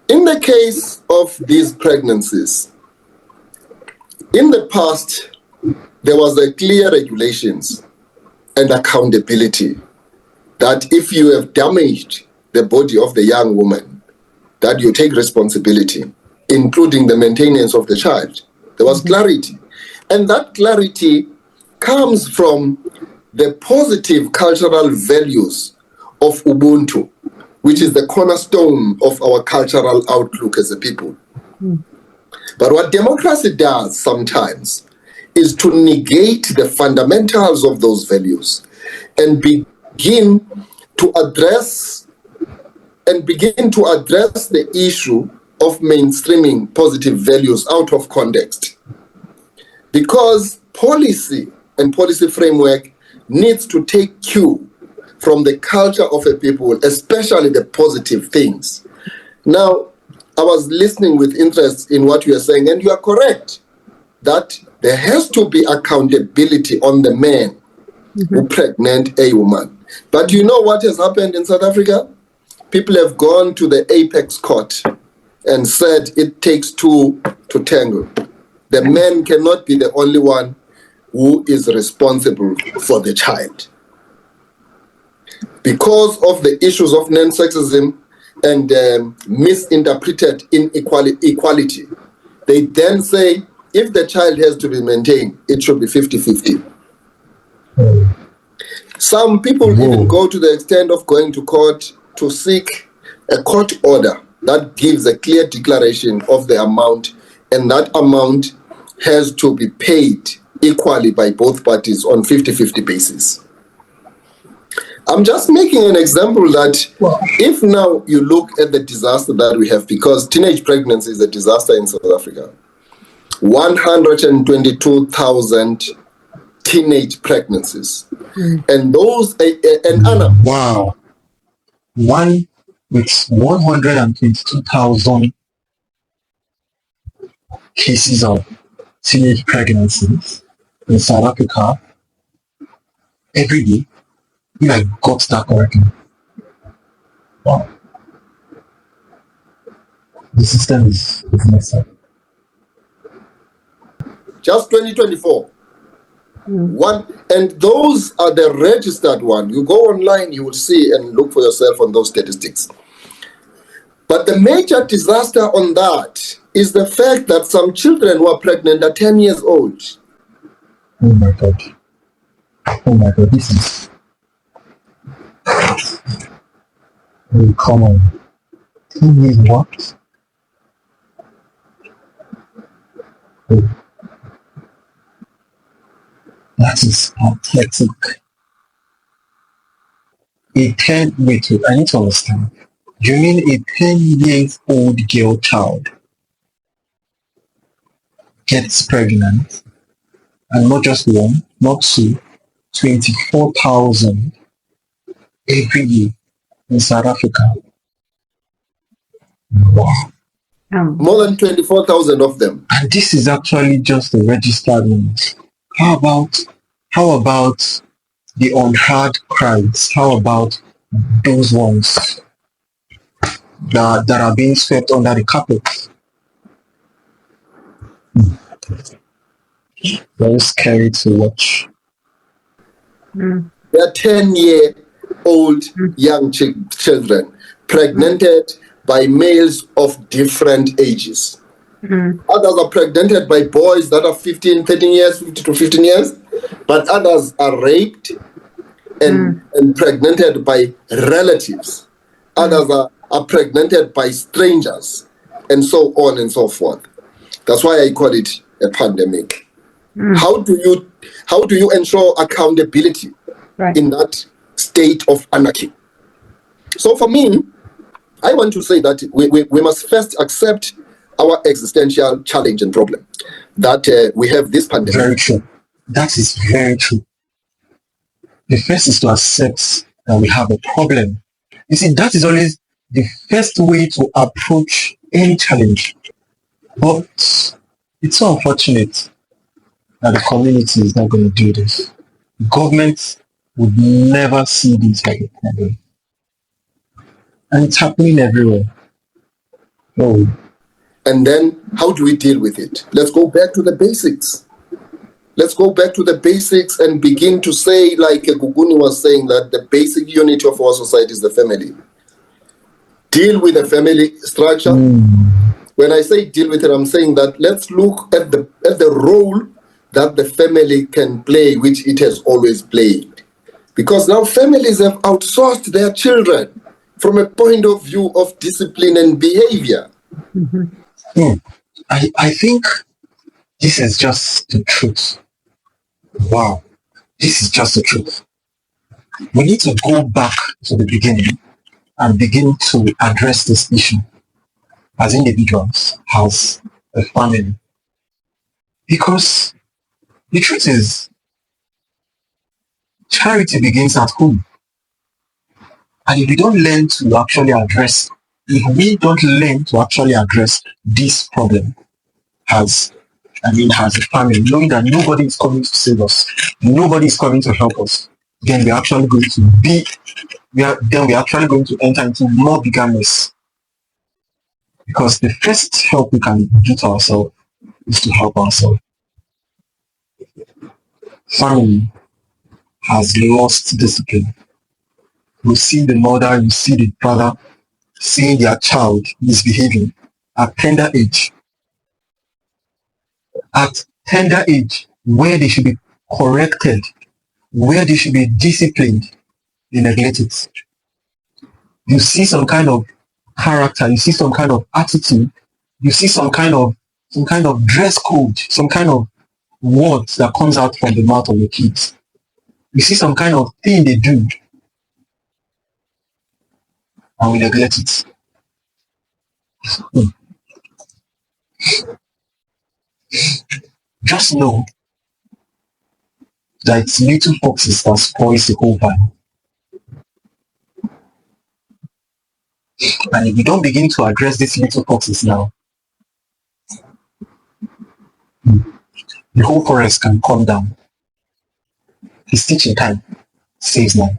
In the case of these pregnancies, in the past, there was a clear regulations and accountability that if you have damaged the body of the young woman, that you take responsibility, including the maintenance of the child. There was clarity. And that clarity comes from the positive cultural values of Ubuntu, which is the cornerstone of our cultural outlook as a people. But what democracy does sometimes is to negate the fundamentals of those values and begin to address the issue of mainstreaming positive values out of context. Because policy and policy framework needs to take cue from the culture of a people, especially the positive things. Now, I was listening with interest in what you are saying, and you are correct that there has to be accountability on the man who pregnant a woman. But you know what has happened in South Africa? People have gone to the apex court and said it takes two to tango. The man cannot be the only one who is responsible for the child. Because of the issues of non-sexism and misinterpreted equality, they then say if the child has to be maintained, it should be 50-50. Some people even go to the extent of going to court to seek a court order that gives a clear declaration of the amount, and that amount has to be paid equally by both parties on 50-50 basis. I'm just making an example that if now you look at the disaster that we have, because teenage pregnancy is a disaster in South Africa, 122,000 teenage pregnancies. And those, and Anna. Wow. One with 122,000 cases of teenage pregnancies in South Africa every day. I got that correctly. Wow. The system is messed up. Just 2024. And those are the registered one. You go online, you will see and look for yourself on those statistics. But the major disaster on that is the fact that some children who are pregnant are 10 years old. Oh my God, this is... Oh, come on. 10 years what? Oh. That is pathetic. Wait, I need to understand. You mean a 10-year-old girl child gets pregnant, and not just one, not two, 24,000 every year in South Africa? Wow. More than 24,000 of them. And this is actually just the registered ones. How about the unheard cries? How about those ones that are being swept under the carpet? Very scary to watch. They are 10-year-old young children pregnanted by males of different ages. Others are pregnanted by boys that are 15 years, 50 to 15 years, but others are raped and pregnanted by relatives. Others are pregnanted by strangers, and so on and so forth. That's why I call it a pandemic. How do you ensure accountability in that state of anarchy? So for me, I want to say that we must first accept our existential challenge and problem, that we have this pandemic. Very true. That is very true. The first is to accept that we have a problem. You see, that is always the first way to approach any challenge. But it's so unfortunate that the community is not going to do this. Government would never see this like a problem. And it's happening everywhere. Oh, And then how do we deal with it? Let's go back to the basics. Let's go back to the basics and begin to say, like Guguni was saying, that the basic unit of our society is the family. Deal with the family structure. When I say deal with it, I'm saying that let's look at the role that the family can play, which it has always played. Because now families have outsourced their children from a point of view of discipline and behavior. I think this is just the truth. Wow, this is just the truth. We need to go back to the beginning and begin to address this issue as individuals, as a family. Because the truth is, charity begins at home. And if we don't learn to actually address, if we don't learn to actually address this problem as, as a family, knowing that nobody is coming to save us, nobody is coming to help us, then we're actually going to we're actually going to enter into more bigger mess. Because the first help we can do to ourselves is to help ourselves. Family has lost discipline. You see the mother, you see the father seeing their child misbehaving at tender age. At tender age, where they should be corrected, where they should be disciplined, they neglect it. You see some kind of character, you see some kind of attitude, you see some kind of dress code, some kind of words that comes out from the mouth of the kids. You see some kind of thing they do, and we neglect it. Just know that it's little foxes that spoils the whole vine. And if we don't begin to address these little foxes now, the whole forest can come down. It's teaching time. Saves now.